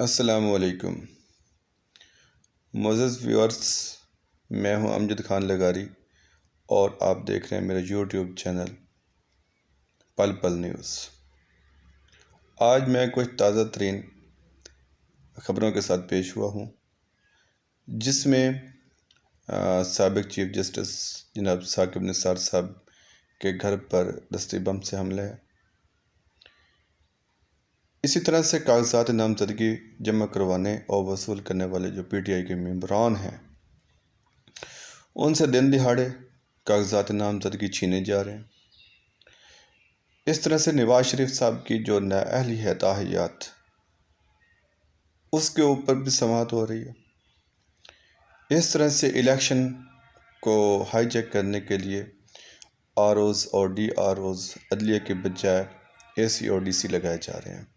السلام علیکم معزز ویورز، میں ہوں امجد خان لغاری اور آپ دیکھ رہے ہیں میرا یوٹیوب چینل پل پل نیوز۔ آج میں کچھ تازہ ترین خبروں کے ساتھ پیش ہوا ہوں، جس میں سابق چیف جسٹس جناب ثاقب نثار صاحب کے گھر پر دستی بم سے حملہ ہے۔ اسی طرح سے کاغذات نامزدگی جمع کروانے اور وصول کرنے والے جو پی ٹی آئی کے ممبران ہیں، ان سے دن دہاڑے کاغذات نامزدگی چھینے جا رہے ہیں۔ اس طرح سے نواز شریف صاحب کی جو نااہلی ہے تاحیات، اس کے اوپر بھی سماعت ہو رہی ہے۔ اس طرح سے الیکشن کو ہائی جیک کرنے کے لیے آر اوز اور ڈی آر اوز عدلیہ کے بجائے اے سی اور ڈی سی لگائے جا رہے ہیں۔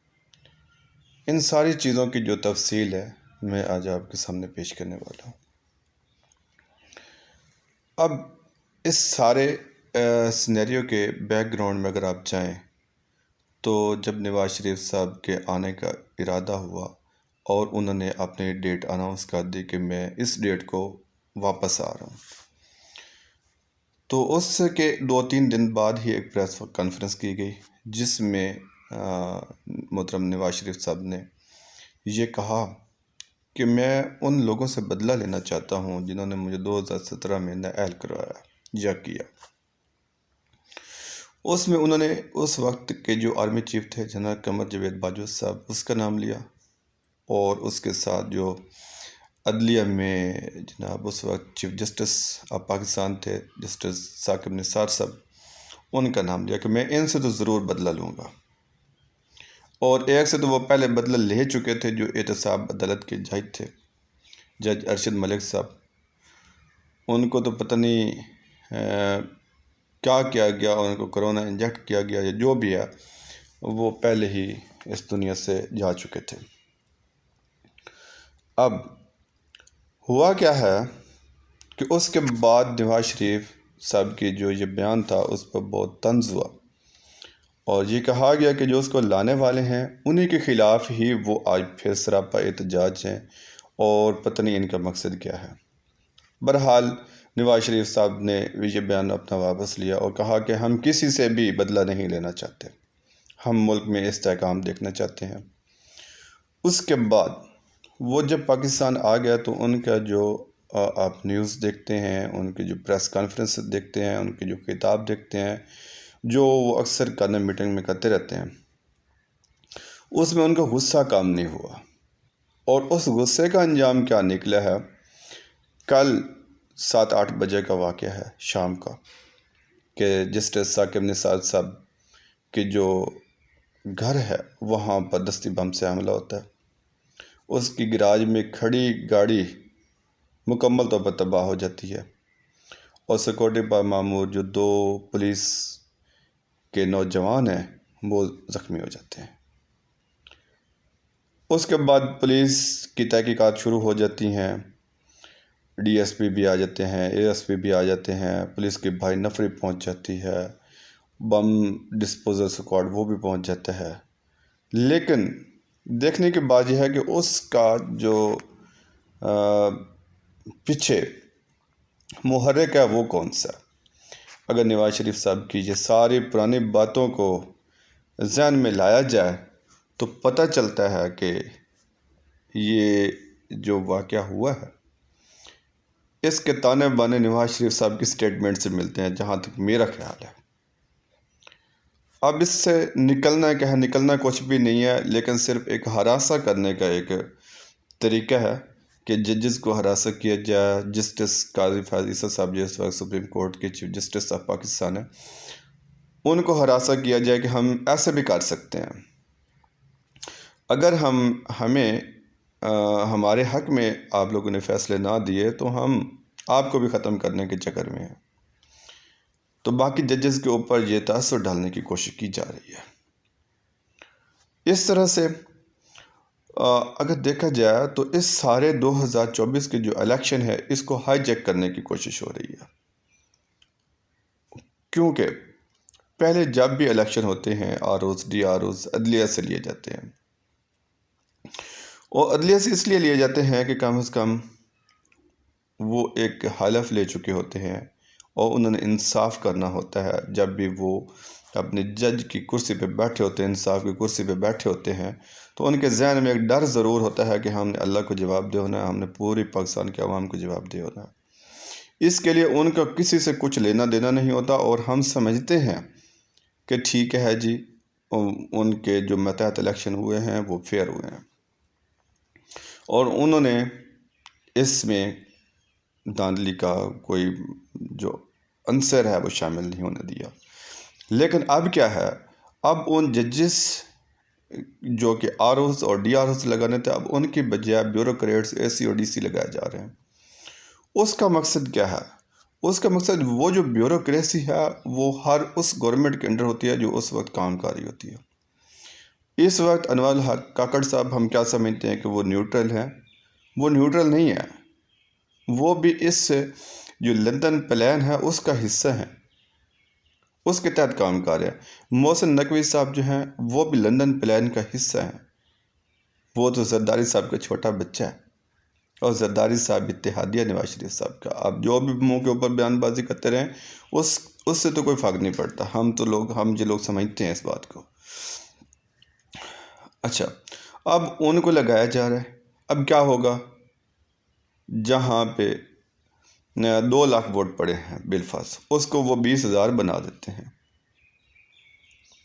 ان ساری چیزوں کی جو تفصیل ہے میں آج آپ کے سامنے پیش کرنے والا ہوں۔ اب اس سارے سینیریو کے بیک گراؤنڈ میں اگر آپ جائیں تو جب نواز شریف صاحب کے آنے کا ارادہ ہوا اور انہوں نے اپنی ڈیٹ اناؤنس کر دی کہ میں اس ڈیٹ کو واپس آ رہا ہوں، تو اس کے 2-3 دن بعد ہی ایک پریس کانفرنس کی گئی، جس میں محترم نواز شریف صاحب نے یہ کہا کہ میں ان لوگوں سے بدلہ لینا چاہتا ہوں جنہوں نے مجھے 2017 میں نااہل کروایا یا کیا۔ اس میں انہوں نے اس وقت کے جو آرمی چیف تھے جنرل قمر جاوید باجوہ صاحب، اس کا نام لیا، اور اس کے ساتھ جو عدلیہ میں جناب اس وقت چیف جسٹس آف پاکستان تھے جسٹس ثاقب نثار صاحب، ان کا نام لیا کہ میں ان سے تو ضرور بدلہ لوں گا۔ اور ایک سے تو وہ پہلے بدلہ لے چکے تھے جو احتساب عدالت کے جج تھے، جج ارشد ملک صاحب۔ ان کو تو پتہ نہیں کیا کیا گیا، ان کو کرونا انجیکٹ کیا گیا یا جو بھی ہے، وہ پہلے ہی اس دنیا سے جا چکے تھے۔ اب ہوا کیا ہے کہ اس کے بعد نواز شریف صاحب کی جو یہ بیان تھا اس پر بہت طنز ہوا، اور یہ کہا گیا کہ جو اس کو لانے والے ہیں انہی کے خلاف ہی وہ آج پھر سراپا احتجاج ہیں، اور پتہ نہیں ان کا مقصد کیا ہے۔ بہرحال نواز شریف صاحب نے یہ بیان اپنا واپس لیا اور کہا کہ ہم کسی سے بھی بدلہ نہیں لینا چاہتے، ہم ملک میں استحکام دیکھنا چاہتے ہیں۔ اس کے بعد وہ جب پاکستان آ گیا تو ان کا جو آپ نیوز دیکھتے ہیں، ان کی جو پریس کانفرنس دیکھتے ہیں، ان کے جو خطاب دیکھتے ہیں، جو وہ اکثر کارنر میٹنگ میں کرتے رہتے ہیں، اس میں ان کا غصہ کام نہیں ہوا۔ اور اس غصے کا انجام کیا نکلا ہے؟ کل 7-8 بجے کا واقعہ ہے شام کا، کہ جسٹس ثاقب نثار صاحب کی جو گھر ہے وہاں پر دستی بم سے حملہ ہوتا ہے۔ اس کی گراج میں کھڑی گاڑی مکمل طور پر تباہ ہو جاتی ہے، اور سیکورٹی پر مامور جو 2 پولیس کے نوجوان ہیں وہ زخمی ہو جاتے ہیں۔ اس کے بعد پولیس کی تحقیقات شروع ہو جاتی ہیں، ڈی ایس پی بھی آ جاتے ہیں، اے ایس پی بھی آ جاتے ہیں، پولیس کی بھائی نفری پہنچ جاتی ہے، بم ڈسپوزل اسکواڈ وہ بھی پہنچ جاتا ہے۔ لیکن دیکھنے کی بات یہ ہے کہ اس کا جو پیچھے محرک ہے وہ کون سا؟ اگر نواز شریف صاحب کی یہ ساری پرانی باتوں کو ذہن میں لایا جائے تو پتہ چلتا ہے کہ یہ جو واقعہ ہوا ہے اس کے تانے بانے نواز شریف صاحب کی سٹیٹمنٹ سے ملتے ہیں، جہاں تک میرا خیال ہے۔ اب اس سے نکلنا کیا ہے؟ نکلنا کچھ بھی نہیں ہے، لیکن صرف ایک ہراسہ کرنے کا ایک طریقہ ہے کہ ججز کو ہراسہ کیا جائے۔ جسٹس قاضی فیاض عیسیٰ صاحب جو اس وقت سپریم کورٹ کے چیف جسٹس آف پاکستان ہیں، ان کو ہراسہ کیا جائے کہ ہم ایسے بھی کر سکتے ہیں، اگر ہمیں ہمارے حق میں آپ لوگوں نے فیصلے نہ دیے تو ہم آپ کو بھی ختم کرنے کے چکر میں ہیں۔ تو باقی ججز کے اوپر یہ تاثر ڈالنے کی کوشش کی جا رہی ہے۔ اس طرح سے اگر دیکھا جائے تو اس سارے 2024 کے جو الیکشن ہے اس کو ہائی جیک کرنے کی کوشش ہو رہی ہے، کیونکہ پہلے جب بھی الیکشن ہوتے ہیں R Os D R Os عدلیہ سے لیے جاتے ہیں، اور عدلیہ سے اس لیے لیے جاتے ہیں کہ کم از کم وہ ایک حلف لے چکے ہوتے ہیں اور انہوں نے انصاف کرنا ہوتا ہے. جب بھی وہ اپنے جج کی کرسی پہ بیٹھے ہوتے ہیں، انصاف کی کرسی پہ بیٹھے ہوتے ہیں، تو ان کے ذہن میں ایک ڈر ضرور ہوتا ہے کہ ہم نے اللہ کو جواب دے ہونا ہے، ہم نے پوری پاکستان کے عوام کو جواب دے ہونا ہے. اس کے لیے ان کا کسی سے کچھ لینا دینا نہیں ہوتا، اور ہم سمجھتے ہیں کہ ٹھیک ہے جی، ان کے جو ماتحت الیکشن ہوئے ہیں وہ فیئر ہوئے ہیں، اور انہوں نے اس میں دھاندلی کا کوئی جو عنصر ہے وہ شامل نہیں ہونے دیا. لیکن اب کیا ہے، اب ان ججز جو کہ آر اوز اور ڈی آر اوز لگانے تھے، اب ان کی بجائے بیوروکریٹس اے سی اور ڈی سی لگائے جا رہے ہیں. اس کا مقصد کیا ہے؟ اس کا مقصد وہ جو بیوروکریسی ہے وہ ہر اس گورنمنٹ کے انڈر ہوتی ہے جو اس وقت کام کاری ہوتی ہے. اس وقت انوار الحق کاکڑ صاحب ہم کیا سمجھتے ہیں کہ وہ نیوٹرل ہیں. وہ نیوٹرل نہیں ہے، وہ بھی اس جو لندن پلان ہے اس کا حصہ ہیں، اس کے تحت کام کر رہے ہیں. محسن نقوی صاحب جو ہیں وہ بھی لندن پلان کا حصہ ہیں. وہ تو زرداری صاحب کا چھوٹا بچہ ہے، اور زرداری صاحب اتحادیہ نواز شریف صاحب کا. آپ جو بھی منہ کے اوپر بیان بازی کرتے رہیں، اس سے تو کوئی فرق نہیں پڑتا. ہم جو لوگ سمجھتے ہیں اس بات کو. اچھا، اب ان کو لگایا جا رہا ہے. اب کیا ہوگا؟ جہاں پہ 2 لاکھ ووٹ پڑے ہیں بالفرض، اس کو وہ 20,000 بنا دیتے ہیں،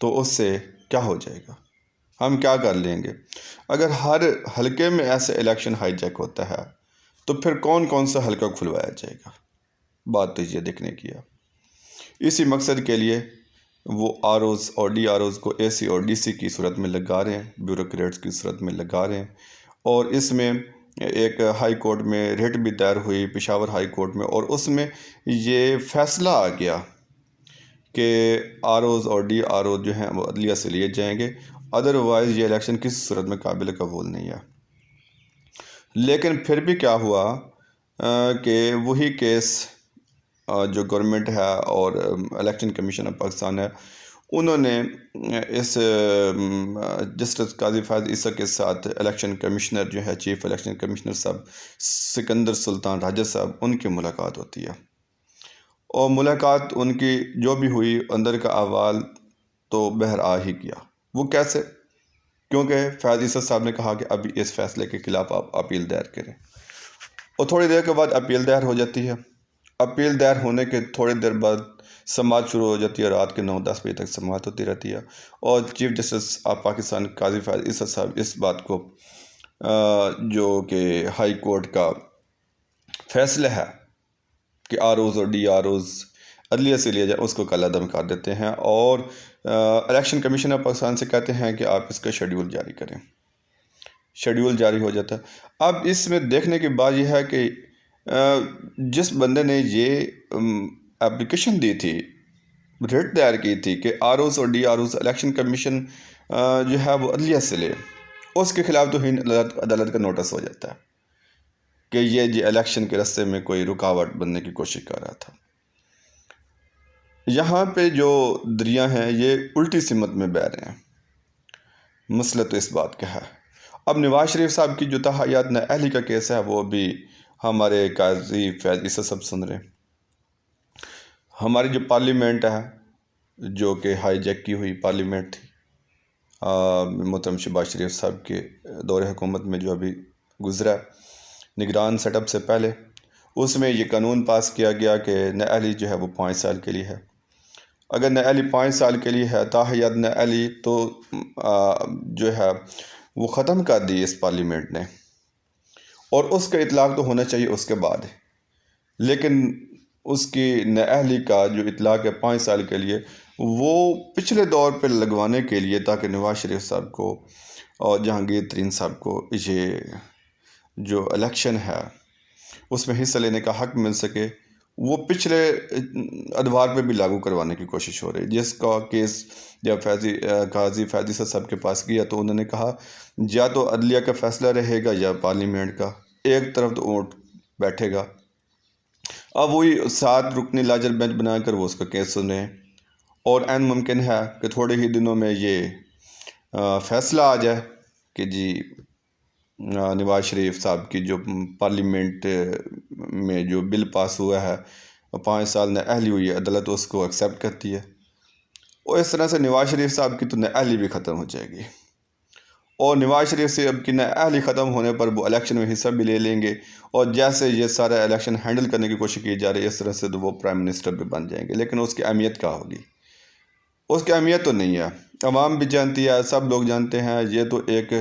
تو اس سے کیا ہو جائے گا؟ ہم کیا کر لیں گے؟ اگر ہر حلقے میں ایسے الیکشن ہائی جیک ہوتا ہے تو پھر کون کون سا حلقہ کھلوایا جائے گا؟ بات تو یہ دیکھنے کی ہے. اسی مقصد کے لیے وہ آر اوز اور ڈی آر اوز کو اے سی اور ڈی سی کی صورت میں لگا رہے ہیں، بیوروکریٹس کی صورت میں لگا رہے ہیں. اور اس میں ایک ہائی کورٹ میں ریٹ بھی دائر ہوئی، پشاور ہائی کورٹ میں، اور اس میں یہ فیصلہ آ گیا کہ آر اوز اور ڈی آر اوز جو ہیں وہ عدلیہ سے لیے جائیں گے، ادروائز یہ الیکشن کسی صورت میں قابل قبول نہیں ہے. لیکن پھر بھی کیا ہوا کہ وہی کیس جو گورنمنٹ ہے اور الیکشن کمیشن آف پاکستان ہے، انہوں نے اس جسٹس قاضی فیاض عیسیٰ کے ساتھ الیکشن کمشنر جو ہے، چیف الیکشن کمشنر صاحب سکندر سلطان راجہ صاحب، ان کی ملاقات ہوتی ہے. اور ملاقات ان کی جو بھی ہوئی، اندر کا احوال تو بہر آ ہی گیا. وہ کیسے؟ کیونکہ فیاض عیسیٰ صاحب نے کہا کہ ابھی اس فیصلے کے خلاف آپ اپیل دائر کریں، اور تھوڑی دیر کے بعد اپیل دائر ہو جاتی ہے. اپیل دائر ہونے کے تھوڑی دیر بعد سماعت شروع ہو جاتی ہے. رات کے 9-10 بجے تک سماعت ہوتی رہتی ہے، اور چیف جسٹس آف پاکستان قاضی فیاض عیسیٰ صاحب اس بات کو جو کہ ہائی کورٹ کا فیصلہ ہے کہ آر اوز اور ڈی آر اوز عدلیہ سے لیا جائے، اس کو کل عدم کر دیتے ہیں، اور الیکشن کمیشن آف پاکستان سے کہتے ہیں کہ آپ اس کا شیڈیول جاری کریں. شیڈیول جاری ہو جاتا ہے. اب اس میں دیکھنے کی بات یہ ہے کہ جس بندے نے یہ اپلیکیشن دی تھی، ریٹ دائر کی تھی کہ آر اوز اور D R Os election commission جو ہے وہ عدلیہ سے لے، اس کے خلاف تو ہند عدالت کا نوٹس ہو جاتا ہے کہ یہ جی الیکشن کے راستے میں کوئی رکاوٹ بننے کی کوشش کر رہا تھا. یہاں پہ جو دریا ہیں یہ الٹی سمت میں بہہ رہے ہیں. مسئلہ تو اس بات کا ہے. اب نواز شریف صاحب کی جو تحایات نااہلی کا کیس ہے، وہ بھی ہمارے قاضی فیاض عیسیٰ صاحب سن رہے ہیں. ہماری جو پارلیمنٹ ہے، جو کہ ہائی جیک کی ہوئی پارلیمنٹ تھی محترم شہباز شریف صاحب کے دور حکومت میں جو ابھی گزرا نگران سیٹ اپ سے پہلے، اس میں یہ قانون پاس کیا گیا کہ نااہلی جو ہے وہ 5 سال کے لیے ہے. اگر نااہلی 5 سال کے لیے ہے، تاحیات نااہلی تو جو ہے وہ ختم کر دی اس پارلیمنٹ نے، اور اس کا اطلاق تو ہونا چاہیے اس کے بعد. لیکن اس کی نااہلی کا جو اطلاق ہے 5 سال کے لیے، وہ پچھلے دور پہ لگوانے کے لیے تاکہ نواز شریف صاحب کو اور جہانگیر ترین صاحب کو یہ جو الیکشن ہے اس میں حصہ لینے کا حق مل سکے، وہ پچھلے ادوار پہ بھی لاگو کروانے کی کوشش ہو رہی. جس کا کیس جب قاضی فیاض عیسیٰ صاحب کے پاس گیا تو انہوں نے کہا یا تو عدلیہ کا فیصلہ رہے گا یا پارلیمنٹ کا، ایک طرف تو اونٹ بیٹھے گا. اب وہی 7 رکنی لاجر بینچ بنا کر وہ اس کا کیس سن رہے ہیں، اور عین ممکن ہے کہ تھوڑے ہی دنوں میں یہ فیصلہ آ جائے کہ جی نواز شریف صاحب کی جو پارلیمنٹ میں جو بل پاس ہوا ہے 5 سال نااہلی ہوئی ہے، عدالت اس کو ایکسیپٹ کرتی ہے، اور اس طرح سے نواز شریف صاحب کی تو نااہلی بھی ختم ہو جائے گی، اور نواز شریف سے اب کی نااہلی ختم ہونے پر وہ الیکشن میں حصہ بھی لے لیں گے، اور جیسے یہ سارا الیکشن ہینڈل کرنے کی کوشش کی جا رہی ہے اس طرح سے تو وہ پرائم منسٹر بھی بن جائیں گے، لیکن اس کی اہمیت کیا ہوگی؟ اس کی اہمیت تو نہیں ہے، عوام بھی جانتی ہے، سب لوگ جانتے ہیں، یہ تو ایک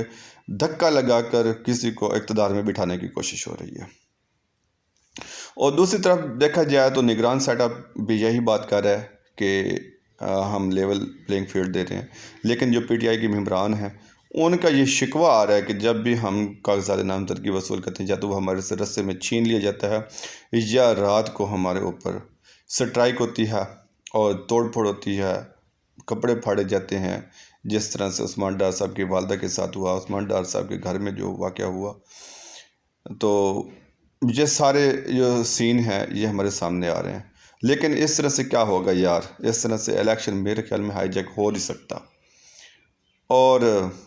دھکا لگا کر کسی کو اقتدار میں بٹھانے کی کوشش ہو رہی ہے۔ اور دوسری طرف دیکھا جائے تو نگران سیٹ اپ بھی یہی بات کر رہا ہے کہ ہم لیول پلینگ فیلڈ دے رہے ہیں، لیکن جو پی ٹی آئی کے ممبران ہیں ان کا یہ شکوہ آ رہا ہے کہ جب بھی ہم کاغذات نامزدگی وصول کرتے ہیں یا تو وہ ہمارے سے رستے میں چھین لیا جاتا ہے، یا رات کو ہمارے اوپر سٹرائک ہوتی ہے اور توڑ پھوڑ ہوتی ہے، کپڑے پھاڑے جاتے ہیں، جس طرح سے عثمان ڈار صاحب کی والدہ کے ساتھ ہوا، عثمان ڈار صاحب کے گھر میں جو واقعہ ہوا، تو یہ سارے جو سین ہیں یہ ہمارے سامنے آ رہے ہیں۔ لیکن اس طرح سے کیا ہوگا یار؟ اس طرح سے الیکشن میرے خیال میں ہائی جیک ہو نہیں سکتا، اور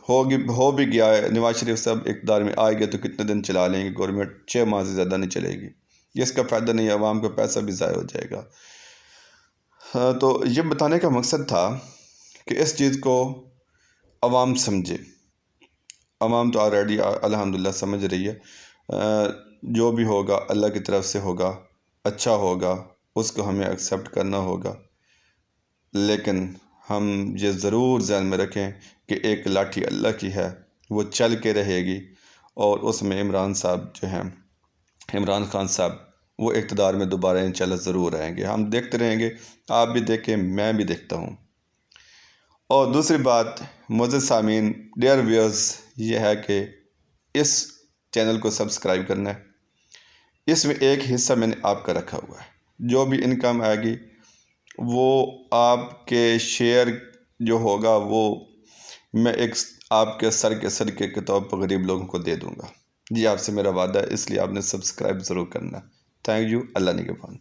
ہو بھی گیا ہے۔ نواز شریف صاحب اقتدار میں آئے گئے تو کتنے دن چلا لیں گے، گورنمنٹ 6 ماہ سے زیادہ نہیں چلے گی، اس کا فائدہ نہیں ہے، عوام کا پیسہ بھی ضائع ہو جائے گا۔ تو یہ بتانے کا مقصد تھا کہ اس چیز کو عوام سمجھے، عوام تو آلریڈی الحمدللہ سمجھ رہی ہے، جو بھی ہوگا اللہ کی طرف سے ہوگا، اچھا ہوگا، اس کو ہمیں ایکسیپٹ کرنا ہوگا، لیکن ہم یہ ضرور ذہن میں رکھیں کہ ایک لاٹھی اللہ کی ہے، وہ چل کے رہے گی، اور اس میں عمران صاحب جو ہیں، عمران خان صاحب، وہ اقتدار میں دوبارہ انشاءاللہ ضرور آئیں گے، ہم دیکھتے رہیں گے، آپ بھی دیکھیں، میں بھی دیکھتا ہوں۔ اور دوسری بات معزز سامعین، ڈیئر ویئرز، یہ ہے کہ اس چینل کو سبسکرائب کرنا ہے، اس میں ایک حصہ میں نے آپ کا رکھا ہوا ہے، جو بھی انکم آئے گی وہ آپ کے شیئر جو ہوگا وہ میں ایک آپ کے سر کے صدقے کے طور پر غریب لوگوں کو دے دوں گا۔ جی آپ سے میرا وعدہ ہے، اس لیے آپ نے سبسکرائب ضرور کرنا ہے۔ تھینک یو، اللہ نگہبان۔